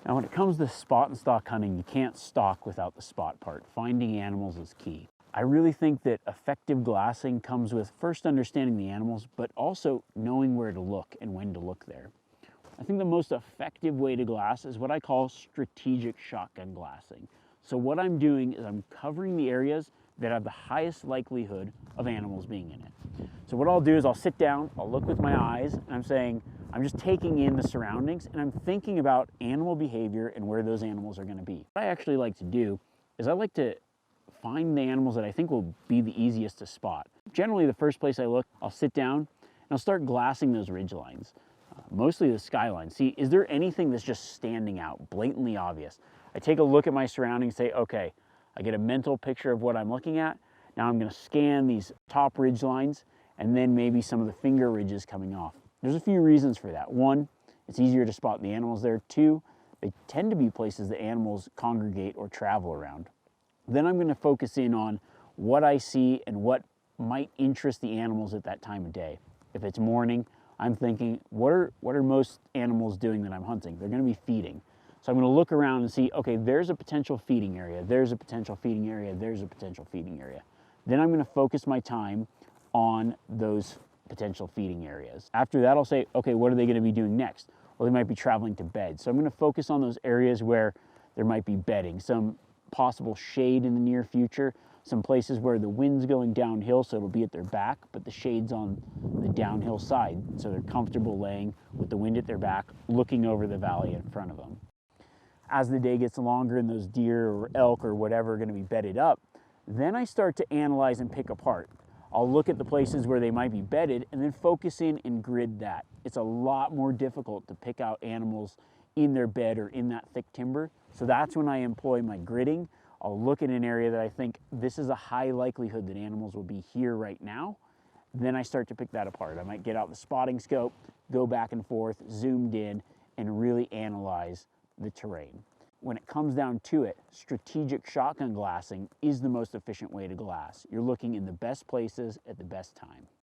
Now, when it comes to spot and stalk hunting, you can't stalk without the spot part. Finding animals is key. I really think that effective glassing comes with first understanding the animals, but also knowing where to look and when to look there. I think the most effective way to glass is what I call strategic shotgun glassing. So what I'm doing is I'm covering the areas that have the highest likelihood of animals being in it. So what I'll do is I'll sit down, I'll look with my eyes, and I'm saying, I'm just taking in the surroundings and I'm thinking about animal behavior and where those animals are going to be. What I actually like to do is I like to find the animals that I think will be the easiest to spot. Generally, the first place I look, I'll sit down and I'll start glassing those ridge lines, mostly the skyline. See, is there anything that's just standing out, blatantly obvious? I take a look at my surroundings, say, okay, I get a mental picture of what I'm looking at. Now I'm going to scan these top ridge lines and then maybe some of the finger ridges coming off. There's a few reasons for that. One, it's easier to spot the animals there. Two, they tend to be places that animals congregate or travel around. Then I'm going to focus in on what I see and what might interest the animals at that time of day. If it's morning, I'm thinking, what are most animals doing that I'm hunting? They're going to be feeding. So I'm going to look around and see, okay, there's a potential feeding area, there's a potential feeding area, there's a potential feeding area. Then I'm going to focus my time on those potential feeding areas. After that, I'll say, okay, what are they going to be doing next? Well, they might be traveling to bed. So I'm going to focus on those areas where there might be bedding, some possible shade in the near future, some places where the wind's going downhill, so it'll be at their back, but the shade's on the downhill side, so they're comfortable laying with the wind at their back, looking over the valley in front of them. As the day gets longer and those deer or elk or whatever are going to be bedded up, then I start to analyze and pick apart. I'll look at the places where they might be bedded and then focus in and grid that. It's a lot more difficult to pick out animals in their bed or in that thick timber. So that's when I employ my gridding. I'll look at an area that I think this is a high likelihood that animals will be here right now. Then I start to pick that apart. I might get out the spotting scope, go back and forth, zoomed in, and really analyze the terrain. When it comes down to it, strategic shotgun glassing is the most efficient way to glass. You're looking in the best places at the best time.